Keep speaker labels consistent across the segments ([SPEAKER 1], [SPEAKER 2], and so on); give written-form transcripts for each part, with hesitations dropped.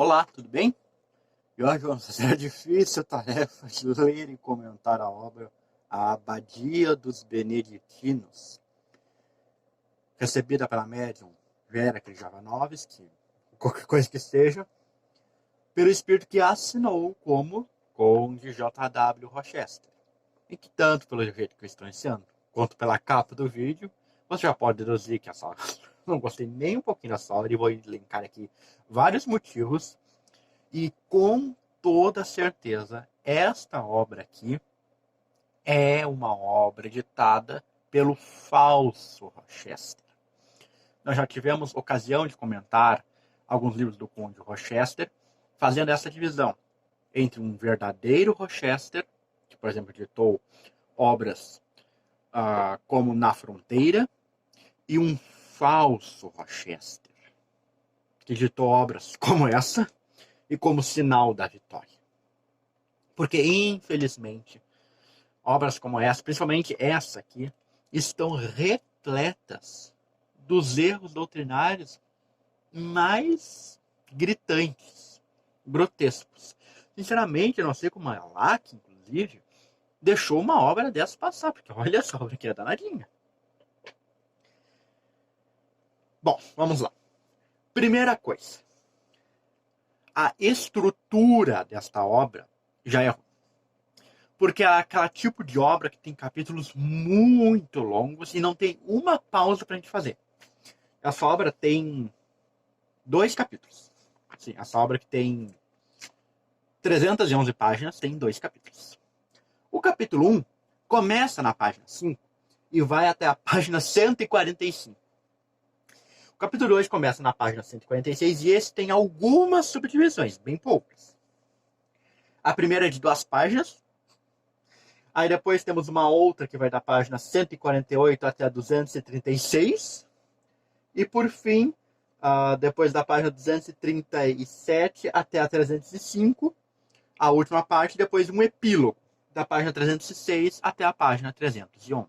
[SPEAKER 1] Olá, tudo bem? E hoje vamos fazer a difícil tarefa de ler e comentar a obra A Abadia dos Beneditinos, recebida pela médium Vera Krzyżanowski, qualquer coisa que seja, pelo espírito que a assinou como Conde J.W. Rochester. E que tanto pelo jeito que eu estou ensinando, quanto pela capa do vídeo, você já pode deduzir que essa não gostei nem um pouquinho dessa obra e vou elencar aqui vários motivos. E com toda certeza, esta obra aqui é uma obra ditada pelo falso Rochester. Nós já tivemos ocasião de comentar alguns livros do Conde Rochester, fazendo essa divisão entre um verdadeiro Rochester, que, por exemplo, editou obras como Na Fronteira, e um falso Rochester, que editou obras como essa, e como Sinal da Vitória. Porque, infelizmente, obras como essa, principalmente essa aqui, estão repletas dos erros doutrinários mais gritantes, grotescos. Sinceramente, eu não sei como a LAC, inclusive, deixou uma obra dessa passar, porque olha essa obra aqui é danadinha. Bom, vamos lá. Primeira coisa. A estrutura desta obra já é ruim. Porque é aquele tipo de obra que tem capítulos muito longos e não tem uma pausa para a gente fazer. Essa obra tem 2 capítulos. Sim, essa obra que tem 311 páginas tem 2 capítulos. O capítulo 1 começa na página 5 e vai até a página 145. O capítulo 2 começa na página 146 e esse tem algumas subdivisões, bem poucas. A primeira é de 2 páginas. Aí depois temos uma outra que vai da página 148 até a 236. E por fim, depois da página 237 até a 305, a última parte, depois um epílogo, da página 306 até a página 311.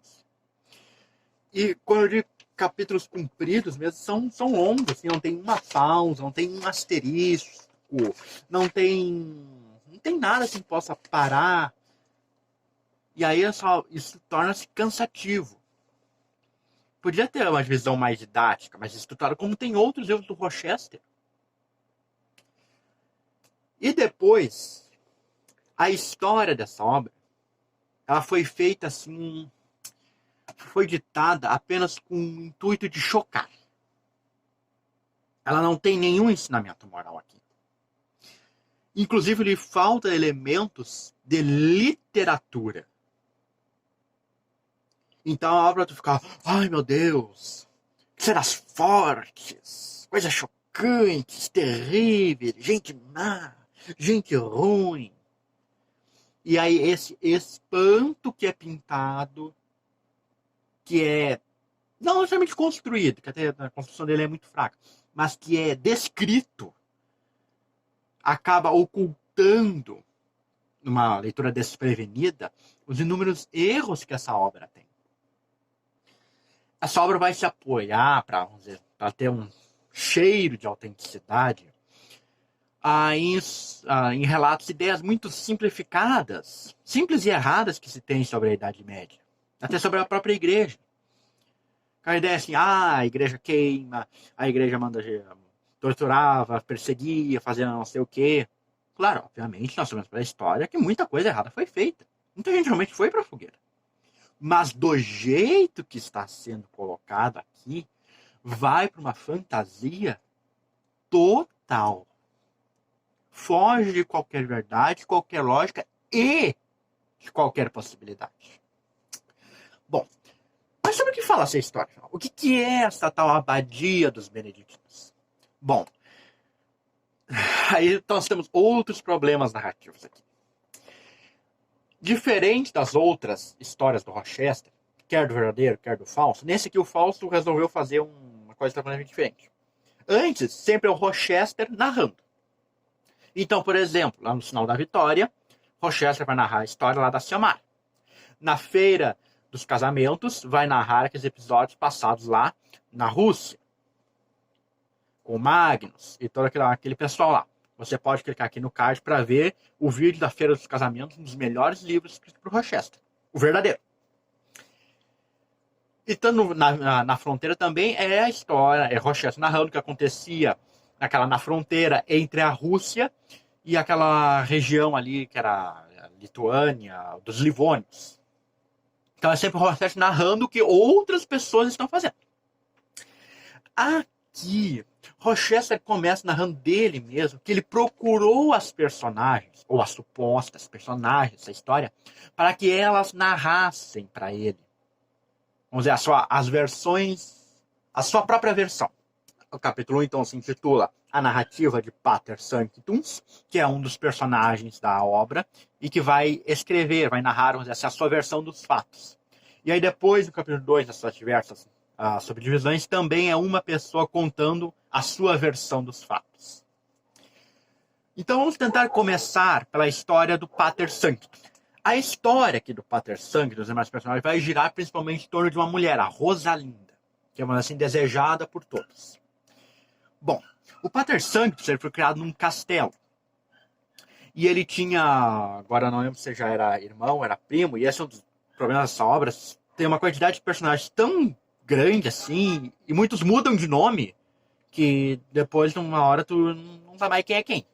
[SPEAKER 1] E quando eu digo capítulos compridos mesmo, são longos, assim, não tem uma pausa, não tem um asterisco, não tem nada assim que possa parar. E aí isso torna-se cansativo. Podia ter uma visão mais didática, mais estruturada, como tem outros livros do Rochester. E depois, a história dessa obra, ela foi feita assim, foi ditada apenas com o intuito de chocar. Ela não tem nenhum ensinamento moral aqui. Inclusive, lhe falta elementos de literatura. Então a obra tu fica, ai meu Deus, cenas fortes, coisas chocantes, terríveis, gente má, gente ruim. E aí esse espanto que é pintado, que é não necessariamente construído, que até a construção dele é muito fraca, mas que é descrito, acaba ocultando, numa leitura desprevenida, os inúmeros erros que essa obra tem. Essa obra vai se apoiar, para ter um cheiro de autenticidade, em relatos e ideias muito simplificadas, simples e erradas que se tem sobre a Idade Média, até sobre a própria igreja. A ideia é assim, a igreja queima, a igreja torturava, perseguia, fazia não sei o quê. Claro, obviamente, nós sabemos pela história que muita coisa errada foi feita. Muita gente realmente foi para a fogueira. Mas do jeito que está sendo colocado aqui, vai para uma fantasia total. Foge de qualquer verdade, qualquer lógica e de qualquer possibilidade. Bom, mas sobre o que fala essa história? O que é essa tal abadia dos beneditinos? Bom, aí nós temos outros problemas narrativos aqui. Diferente das outras histórias do Rochester, quer do verdadeiro, quer do falso, nesse aqui o falso resolveu fazer uma coisa totalmente diferente. Antes, sempre é o Rochester narrando. Então, por exemplo, lá no Sinal da Vitória, Rochester vai narrar a história lá da Ciamar. Na Feira dos Casamentos, vai narrar aqueles episódios passados lá na Rússia, com Magnus e todo aquele pessoal lá. Você pode clicar aqui no card para ver o vídeo da Feira dos Casamentos, um dos melhores livros escritos por Rochester. O verdadeiro. E estando na fronteira também é a história, é Rochester narrando o que acontecia na fronteira entre a Rússia e aquela região ali que era a Lituânia, dos Livônios. Então é sempre o Rochester narrando o que outras pessoas estão fazendo. Aqui, Rochester começa narrando dele mesmo, que ele procurou as personagens, ou as supostas personagens dessa história, para que elas narrassem para ele. Vamos dizer, as versões, a sua própria versão. O capítulo 1, então, se intitula A Narrativa de Pater Sanctums, que é um dos personagens da obra, e que vai escrever, vai narrar, vamos dizer, a sua versão dos fatos. E aí depois, no capítulo 2, nessas diversas subdivisões, também é uma pessoa contando a sua versão dos fatos. Então vamos tentar começar pela história do Pater Sanctus. A história aqui do Pater Sanctus, dos demais personagens, vai girar principalmente em torno de uma mulher, a Rosalinda, que é uma assim desejada por todos. Bom, o Pater Sanctus ele foi criado num castelo. E ele tinha, agora não lembro se já era irmão, era primo, e esse é um dos problemas dessa obra, tem uma quantidade de personagens tão grande assim, e muitos mudam de nome, que depois de uma hora tu não sabe mais quem é quem.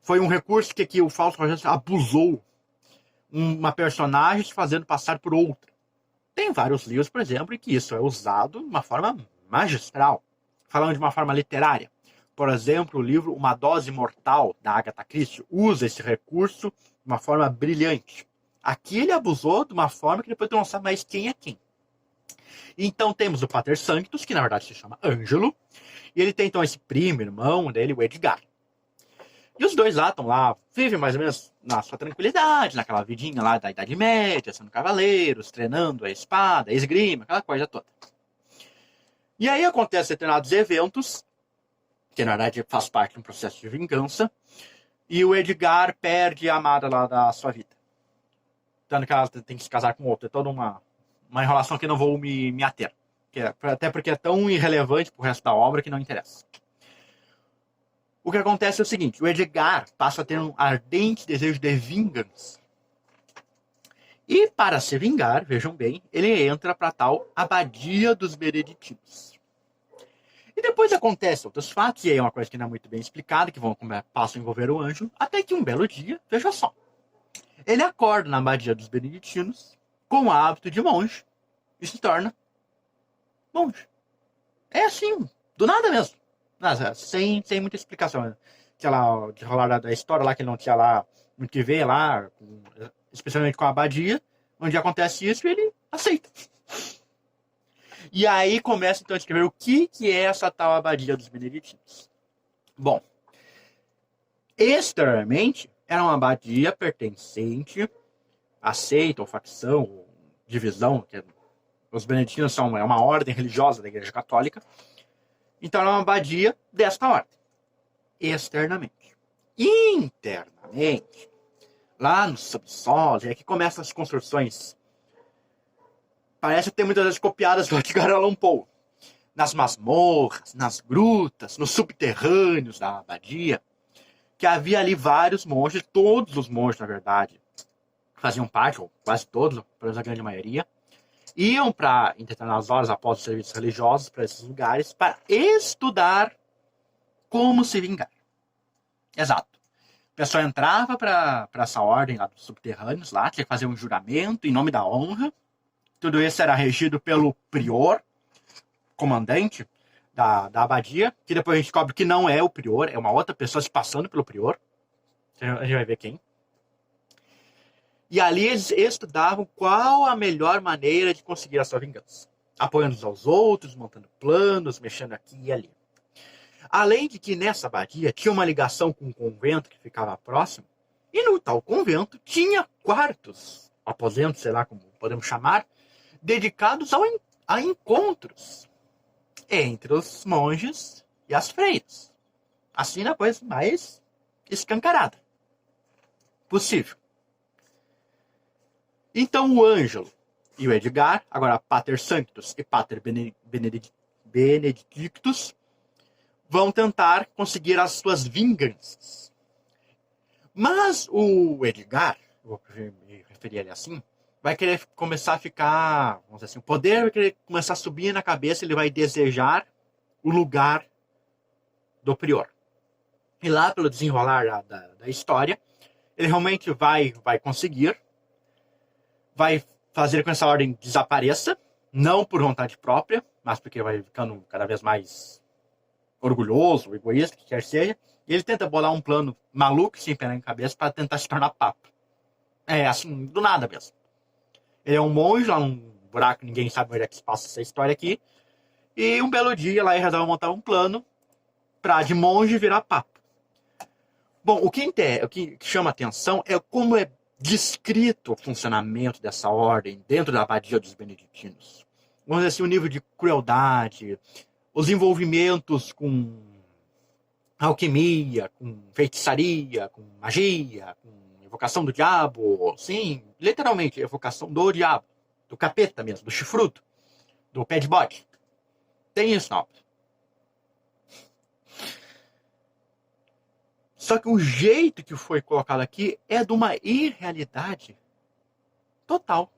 [SPEAKER 1] Foi um recurso que aqui o Fausto Rochester abusou, uma personagem se fazendo passar por outra. Tem vários livros, por exemplo, em que isso é usado de uma forma magistral, falando de uma forma literária. Por exemplo, o livro Uma Dose Mortal, da Agatha Christie, usa esse recurso de uma forma brilhante. Aqui ele abusou de uma forma que depois tu não sabe mais quem é quem. Então temos o Pater Sanctus, que na verdade se chama Ângelo, e ele tem então esse primo, irmão dele, o Edgar. E os dois lá estão lá, vivem mais ou menos na sua tranquilidade, naquela vidinha lá da Idade Média, sendo cavaleiros, treinando a espada, a esgrima, aquela coisa toda. E aí acontecem determinados eventos, que na verdade faz parte de um processo de vingança, e o Edgar perde a amada lá da sua vida. Tanto que ela tem que se casar com outro. É toda uma enrolação que eu não vou me ater. Até porque é tão irrelevante pro resto da obra que não interessa. O que acontece é o seguinte, o Edgar passa a ter um ardente desejo de vingança. E para se vingar, vejam bem, ele entra para tal abadia dos beneditinos. E depois acontecem outros fatos, e aí é uma coisa que não é muito bem explicada, que passam a envolver o anjo, até que um belo dia, veja só, ele acorda na abadia dos beneditinos, com o hábito de monge, e se torna monge. É assim, do nada mesmo. Nossa, sem muita explicação. Aquela de rolar da história lá, que ele não tinha lá muito que ver lá, especialmente com a abadia, onde acontece isso e ele aceita. E aí começa então a escrever o que é essa tal abadia dos beneditinos. Bom, exteriormente era uma abadia pertencente à seita ou facção, ou divisão, que os beneditinos são uma ordem religiosa da Igreja Católica. Então era uma abadia desta ordem, externamente. Internamente, lá no subsolo, é que começam as construções. Parece ter muitas vezes copiadas do Edgar Allan Poe. Nas masmorras, nas grutas, nos subterrâneos da abadia, que havia ali vários monges, todos os monges, na verdade, faziam parte, ou quase todos, pelo menos a grande maioria, iam para, em determinadas horas após os serviços religiosos, para esses lugares, para estudar como se vingar. Exato. A pessoa entrava para essa ordem lá dos subterrâneos, lá, tinha que fazer um juramento em nome da honra. Tudo isso era regido pelo prior, comandante da abadia, que depois a gente descobre que não é o prior, é uma outra pessoa se passando pelo prior. A gente vai ver quem. E ali eles estudavam qual a melhor maneira de conseguir a sua vingança. Apoiando uns aos outros, montando planos, mexendo aqui e ali. Além de que nessa abadia tinha uma ligação com um convento que ficava próximo, e no tal convento tinha quartos, aposentos, sei lá como podemos chamar, dedicados a encontros entre os monges e as freiras. Assim na coisa mais escancarada possível. Então o Ângelo e o Edgar, agora Pater Sanctus e Pater Benedictus, vão tentar conseguir as suas vinganças. Mas o Edgar, vou me referir a ele assim, vai querer começar a ficar, vamos dizer assim, o poder vai querer começar a subir na cabeça, ele vai desejar o lugar do prior. E lá, pelo desenrolar da história, ele realmente vai conseguir, vai fazer com que essa ordem desapareça, não por vontade própria, mas porque vai ficando cada vez mais orgulhoso, egoísta, que quer seja, e ele tenta bolar um plano maluco, sem pena em cabeça, para tentar se tornar papa. É, assim, do nada mesmo. Ele é um monge lá num buraco, ninguém sabe onde é que se passa essa história aqui, e um belo dia lá ele resolve montar um plano para de monge virar papa. Bom, o que chama atenção é como é descrito o funcionamento dessa ordem dentro da abadia dos beneditinos. Vamos dizer assim, o nível de crueldade, os envolvimentos com alquimia, com feitiçaria, com magia, com evocação do diabo, sim, literalmente, evocação do diabo, do capeta mesmo, do chifrudo, do pé de bode. Tem isso na obra. Só que o jeito que foi colocado aqui é de uma irrealidade total.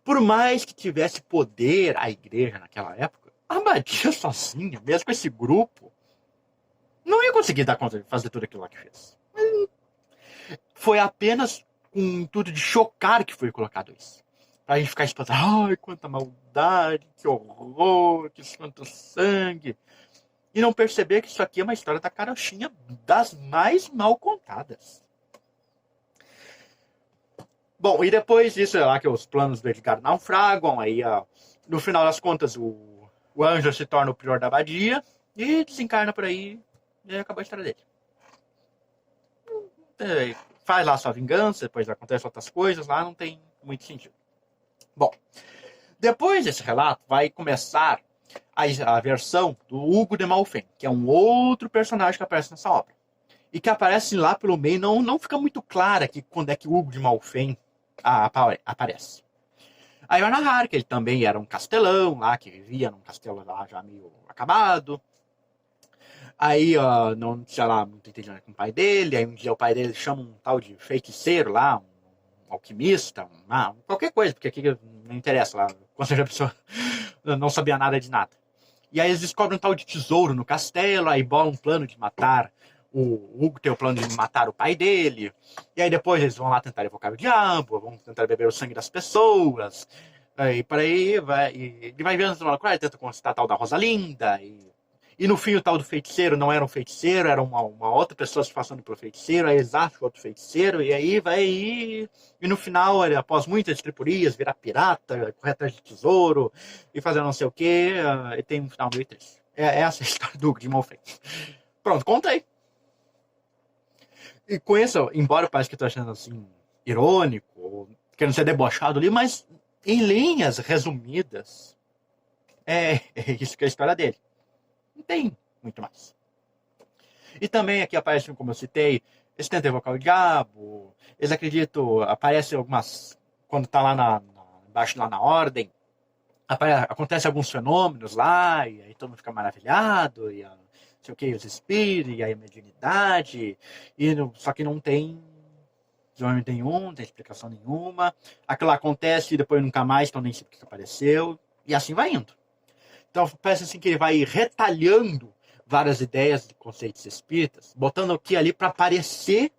[SPEAKER 1] Por mais que tivesse poder a igreja naquela época, a abadia sozinha, mesmo com esse grupo, não ia conseguir dar conta de fazer tudo aquilo lá que fez. Foi apenas com o intuito de chocar que foi colocado isso. Pra gente ficar espantado, ai, quanta maldade, que horror, que quanto sangue. E não perceber que isso aqui é uma história da carochinha das mais mal contadas. Bom, e depois disso é lá que os planos do Edgar naufragam, aí no final das contas o Ângelo se torna o prior da abadia e desencarna por aí e acabou a história dele. Faz lá a sua vingança, depois acontecem outras coisas lá, não tem muito sentido. Bom, depois desse relato vai começar a versão do Hugo de Malfem, que é um outro personagem que aparece nessa obra. E que aparece lá pelo meio, não fica muito claro aqui quando é que o Hugo de Malfem aparece. Aí vai narrar que ele também era um castelão lá, que vivia num castelo lá já meio acabado. Aí não tinha lá muito entendimento com o pai dele, aí um dia o pai dele chama um tal de feiticeiro lá, um alquimista, qualquer coisa, porque aqui não interessa lá, quando seja a pessoa não sabia nada de nada. E aí eles descobrem um tal de tesouro no castelo, aí bolam um plano de matar o Hugo, tem o plano de matar o pai dele, e aí depois eles vão lá tentar evocar o diabo, vão tentar beber o sangue das pessoas, e por aí vai, e ele vai vendo ele tenta conquistar a tal da Rosalinda, e no fim o tal do feiticeiro não era um feiticeiro, era uma outra pessoa se passando por feiticeiro, aí eles acham outro feiticeiro, e aí vai e no final, ele, após muitas estripurias, virar pirata, correr atrás de tesouro, e fazer não sei o que, e tem um final meio triste. Essa é a história do Hugo de Malfem. Pronto, contei. E com isso, embora eu pareça que eu tô achando assim, irônico, ou querendo ser debochado ali, mas em linhas resumidas, é isso que é a história dele. Não tem muito mais. E também aqui aparece, como eu citei, eles tentam evocar o diabo, eles acreditam, aparecem algumas, quando tá lá embaixo lá na ordem, acontece alguns fenômenos lá, e aí todo mundo fica maravilhado, e não sei o que, os espíritos, e aí a mediunidade, só que não tem desenvolvimento nenhum, não tem explicação nenhuma, aquilo acontece e depois nunca mais, então nem sei o que apareceu, e assim vai indo. Então parece assim que ele vai retalhando várias ideias de conceitos espíritas, botando aqui ali para parecer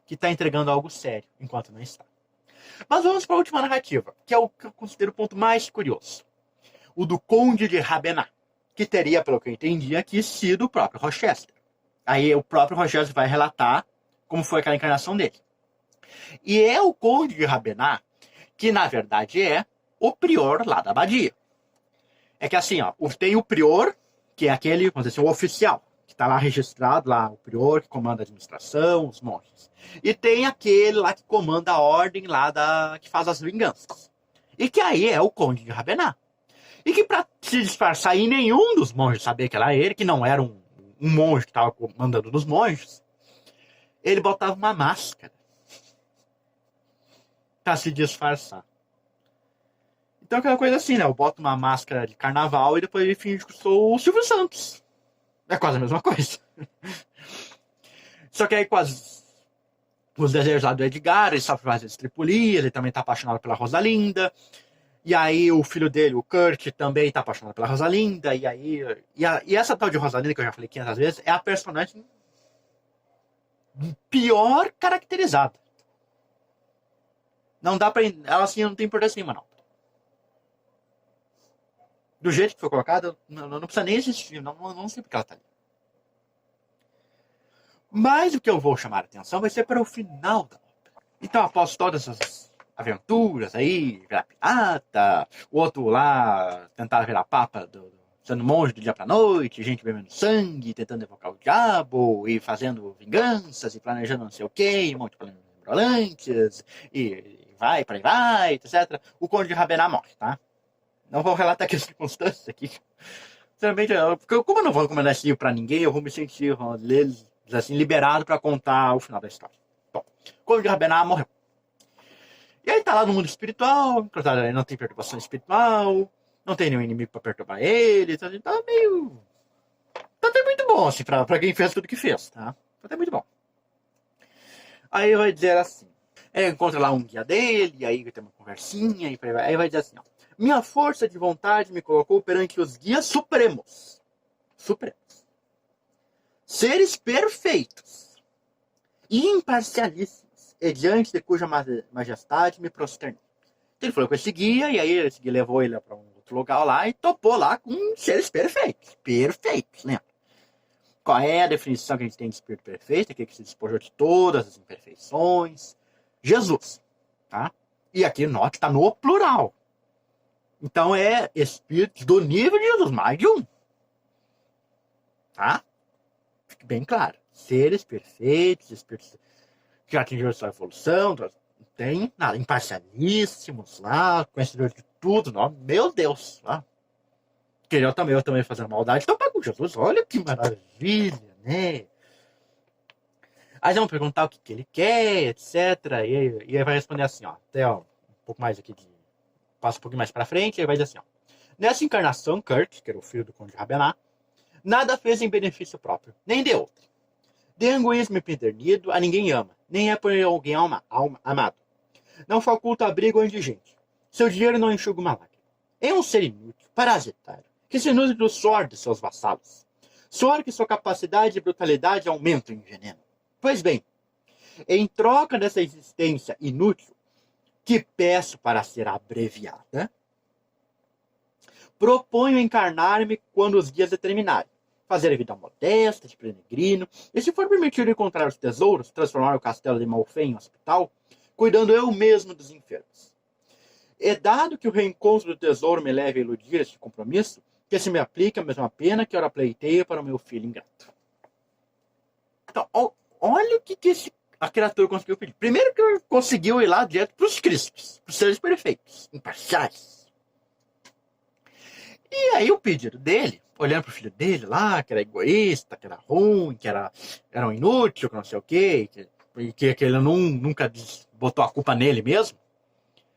[SPEAKER 1] que está entregando algo sério, enquanto não está. Mas vamos para a última narrativa, que é o que eu considero o ponto mais curioso. O do Conde de Rabená, que teria, pelo que eu entendi aqui, sido o próprio Rochester. Aí o próprio Rochester vai relatar como foi aquela encarnação dele. E é o Conde de Rabená que, na verdade, é o prior lá da abadia. É que assim, tem o prior, que é aquele, vamos dizer assim, o oficial, que está lá registrado, lá o prior que comanda a administração, os monges. E tem aquele lá que comanda a ordem lá que faz as vinganças. E que aí é o Conde de Rabená. E que para se disfarçar e nenhum dos monges saber que era ele, que não era um monge que estava comandando dos monges, ele botava uma máscara para se disfarçar. Então aquela coisa assim, né? Eu boto uma máscara de carnaval e depois ele finge que eu sou o Silvio Santos. É quase a mesma coisa. Só que aí com os desejos lá do Edgar, ele sofre várias estripulias, ele também tá apaixonado pela Rosalinda. E aí o filho dele, o Kurt, também tá apaixonado pela Rosalinda. E aí. E essa tal de Rosalinda, que eu já falei 500 vezes, é a personagem pior caracterizada. Não dá pra. Ela assim não tem importância nenhuma, não. Do jeito que foi colocada, não precisa nem existir. Não sei porque ela tá ali. Mas o que eu vou chamar a atenção vai ser para o final da ópera. Então, após todas essas aventuras aí, virar pirata, o outro lá tentar virar papa, sendo monge do dia pra noite, gente bebendo sangue, tentando evocar o diabo, e fazendo vinganças, e planejando não sei o que, um monte de planos mirabolantes, e vai, para aí vai, etc. O Conde de Rabená morre, tá? Não vou relatar aqui as circunstâncias aqui. Sinceramente, como eu não vou recomendar esse livro pra ninguém, eu vou me sentir assim, liberado pra contar o final da história. Bom, o Conde de Rabená morreu. E aí tá lá no mundo espiritual, ele não tem perturbação espiritual, não tem nenhum inimigo pra perturbar ele, tá meio... Tá até muito bom, assim, pra quem fez tudo que fez, tá? Tá até muito bom. Aí vai dizer assim, encontra lá um guia dele, aí tem uma conversinha, e aí vai dizer assim, ó. Minha força de vontade me colocou perante os guias supremos. Supremos. Seres perfeitos e imparcialíssimos, e diante de cuja majestade me prosternei. Então ele falou com esse guia, e aí esse guia levou ele para um outro lugar lá e topou lá com seres perfeitos. Perfeitos, né? Qual é a definição que a gente tem de espírito perfeito? Aquele que se despojou de todas as imperfeições. Jesus, tá? E aqui note, está no plural. Então é espíritos do nível de Jesus, mais de um. Tá? Fique bem claro. Seres perfeitos, espíritos que já atingiram sua evolução, não tem nada, imparcialíssimos lá, conhecedores de tudo, não. Meu Deus. Tá? Que eu também fazendo maldade, então pega com Jesus, olha que maravilha, né? Aí vão perguntar o que ele quer, etc. E ele vai responder assim, ó, até ó, um pouco mais aqui passa um pouquinho mais pra frente, ele vai dizer assim, ó. Nessa encarnação, Kurt, que era o filho do Conde de Rabená, nada fez em benefício próprio, nem de outro. De egoísmo empedernido, a ninguém ama, nem é por alguém amado. Não faculta abrigo ao indigente. Seu dinheiro não enxuga uma lágrima. É um ser inútil, parasitário, que se nutre do suor de seus vassalos. Suor que sua capacidade de brutalidade aumenta em veneno. Pois bem, em troca dessa existência inútil, que peço para ser abreviada, proponho encarnar-me quando os dias determinarem, fazer a vida modesta, de peregrino, e se for permitido encontrar os tesouros, transformar o castelo de Malfém em hospital, cuidando eu mesmo dos enfermos. É dado que o reencontro do tesouro me leve a iludir este compromisso, que se me aplique a mesma pena que ora pleiteio para o meu filho ingrato. Então, olha o que a criatura conseguiu pedir. Primeiro que ele conseguiu ir lá direto para os cristos, para os seres perfeitos, imparciais. E aí o pedido dele, olhando pro filho dele lá, que era egoísta, que era ruim, que era um inútil, que não sei o quê, que ele nunca botou a culpa nele mesmo,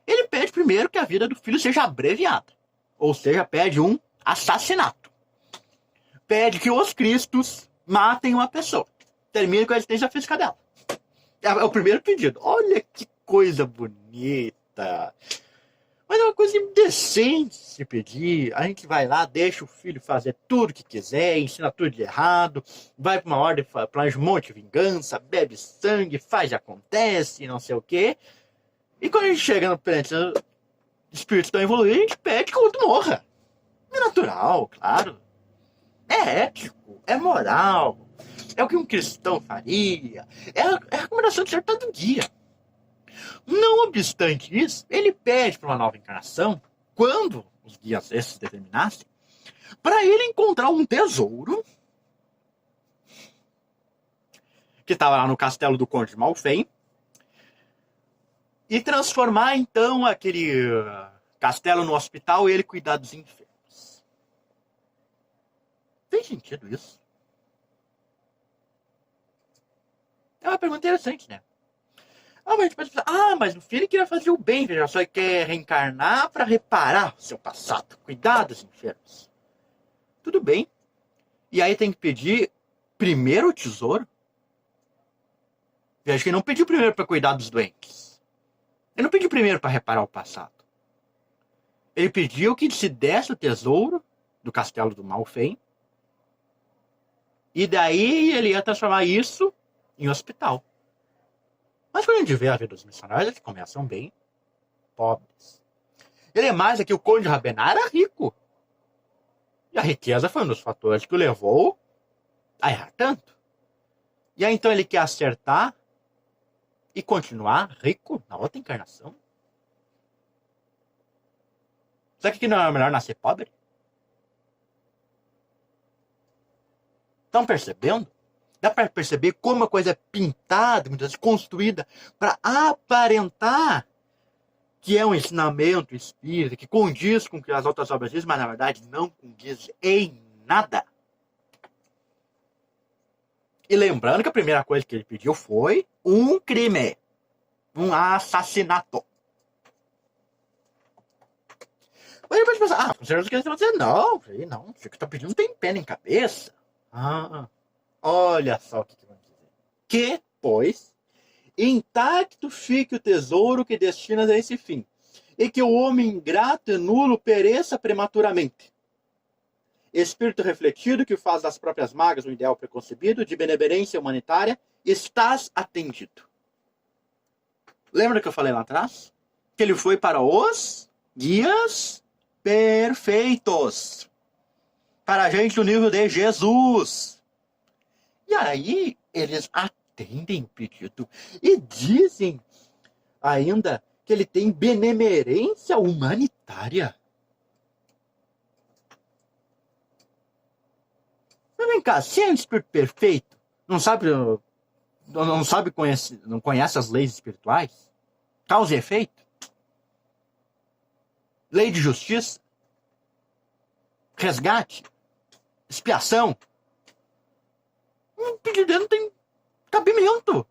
[SPEAKER 1] ele pede primeiro que a vida do filho seja abreviada. Ou seja, pede um assassinato. Pede que os cristos matem uma pessoa. Termina com a existência física dela. É o primeiro pedido. Olha que coisa bonita. Mas é uma coisa indecente se pedir. A gente vai lá, deixa o filho fazer tudo que quiser, ensina tudo de errado, vai para uma ordem, planeja um monte de vingança, bebe sangue, faz e acontece, não sei o quê. E quando a gente chega no planeta espíritos tão evoluídos, a gente pede que o outro morra. É natural, claro. É ético, é moral. É o que um cristão faria. É a recomendação de certa do guia. Não obstante isso, ele pede para uma nova encarnação, quando os guias esses determinassem, para ele encontrar um tesouro que estava lá no castelo do Conde de Malfém e transformar então aquele castelo no hospital e ele cuidar dos enfermos. Tem sentido isso? É uma pergunta interessante, né? Mas o filho queria fazer o bem, veja só, ele quer reencarnar para reparar o seu passado, cuidar dos enfermos. Tudo bem. E aí tem que pedir primeiro o tesouro? Veja que ele não pediu primeiro para cuidar dos doentes. Ele não pediu primeiro para reparar o passado. Ele pediu que se desse o tesouro do castelo do Malfein. E daí ele ia transformar isso em hospital. Mas quando a gente vê a vida dos missionários, eles começam bem pobres. Ele é mais que o Conde Rabenar era rico. E a riqueza foi um dos fatores que o levou a errar tanto. E aí então ele quer acertar e continuar rico na outra encarnação? Será que não é melhor nascer pobre? Estão percebendo? Dá para perceber como a coisa é pintada, muitas vezes construída, para aparentar que é um ensinamento espírita, que condiz com o que as outras obras dizem, mas na verdade não condiz em nada. E lembrando que a primeira coisa que ele pediu foi um crime, um assassinato. Mas depois pensar, com certeza que eles vão dizer, não, você que está pedindo não tem pé nem cabeça. Olha só o que vão dizer. Que, pois, intacto fique o tesouro que destinas a esse fim, e que o homem ingrato e nulo pereça prematuramente. Espírito refletido que faz das próprias mágoas um ideal preconcebido de benevolência humanitária, estás atendido. Lembra que eu falei lá atrás? Que ele foi para os guias perfeitos. Para a gente do nível de Jesus. E aí, eles atendem o pedido e dizem ainda que ele tem benemerência humanitária. Mas vem cá, se é um espírito perfeito, não conhece as leis espirituais? Causa e efeito? Lei de justiça? Resgate? Expiação? O pedido dele não tem cabimento.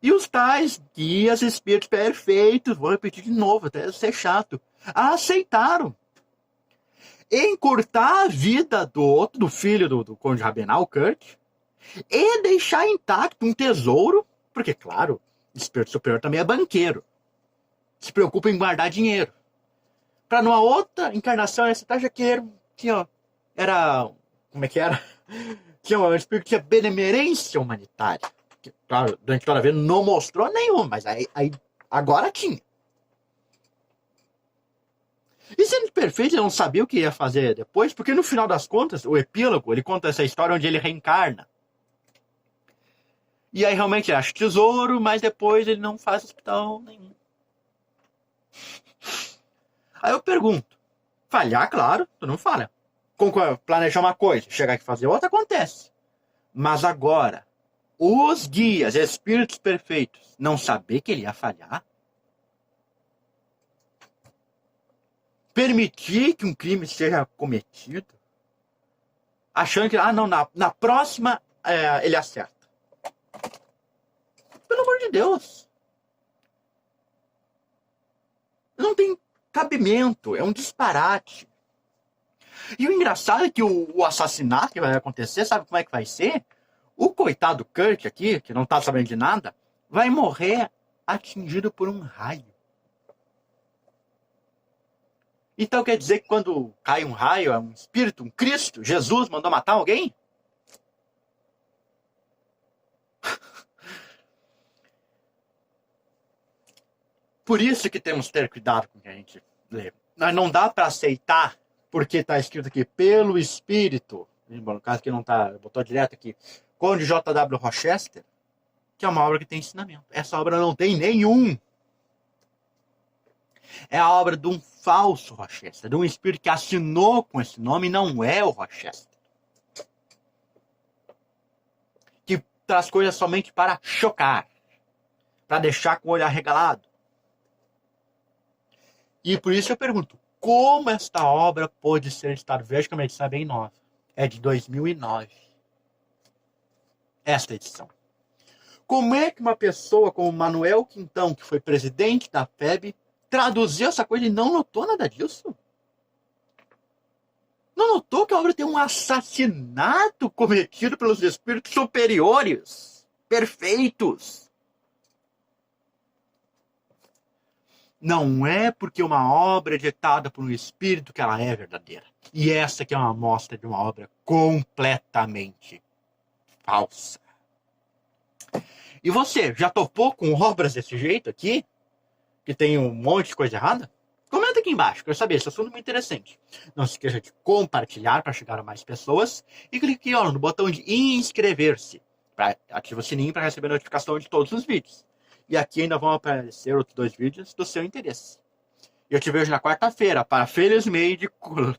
[SPEAKER 1] E os tais guias espíritos perfeitos, vou repetir de novo, até ser chato, aceitaram encurtar a vida do filho do Conde Rabenal, Kurt, e deixar intacto um tesouro, porque, claro, o espírito superior também é banqueiro. Se preocupa em guardar dinheiro. Para numa outra encarnação, essa taxa que era. Como é que era? Tinha um espírito que tinha benemerência humanitária. Que, claro, durante toda a vida não mostrou nenhum, mas aí agora tinha. E sendo perfeito, ele não sabia o que ia fazer depois, porque no final das contas, o epílogo, ele conta essa história onde ele reencarna. E aí realmente ele acha tesouro, mas depois ele não faz hospital nenhum. Aí eu pergunto, falhar, claro, tu não falha. Planejar uma coisa, chegar aqui e fazer outra, acontece. Mas agora, os guias, espíritos perfeitos, não saber que ele ia falhar? Permitir que um crime seja cometido? Achando que, na próxima ele acerta. Pelo amor de Deus. Não tem cabimento, é um disparate. E o engraçado é que o assassinato que vai acontecer, sabe como é que vai ser? O coitado Kurt aqui, que não tá sabendo de nada, vai morrer atingido por um raio. Então quer dizer que quando cai um raio, é um espírito, um Cristo, Jesus mandou matar alguém? Por isso que temos que ter cuidado com o que a gente lê. Nós não dá para aceitar, porque está escrito aqui, pelo Espírito, no caso que não está, botou direto aqui, Conde J.W. Rochester, que é uma obra que tem ensinamento. Essa obra não tem nenhum. É a obra de um falso Rochester, de um espírito que assinou com esse nome e não é o Rochester. Que traz coisas somente para chocar, para deixar com o olho arregalado. E por isso eu pergunto, como esta obra pode ser editada? Veja que a minha edição é bem nova. É de 2009. Esta edição. Como é que uma pessoa como Manuel Quintão, que foi presidente da FEB, traduziu essa coisa e não notou nada disso? Não notou que a obra tem um assassinato cometido pelos espíritos superiores, perfeitos? Não é porque uma obra é ditada por um espírito que ela é verdadeira. E essa aqui é uma amostra de uma obra completamente falsa. E você, já topou com obras desse jeito aqui? Que tem um monte de coisa errada? Comenta aqui embaixo, quero saber, esse assunto é muito interessante. Não se esqueça de compartilhar para chegar a mais pessoas. E clique no botão de inscrever-se. Ativa o sininho para receber notificação de todos os vídeos. E aqui ainda vão aparecer outros 2 vídeos do seu interesse. E eu te vejo na quarta-feira para, felizmente,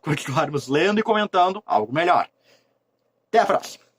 [SPEAKER 1] continuarmos lendo e comentando algo melhor. Até a próxima!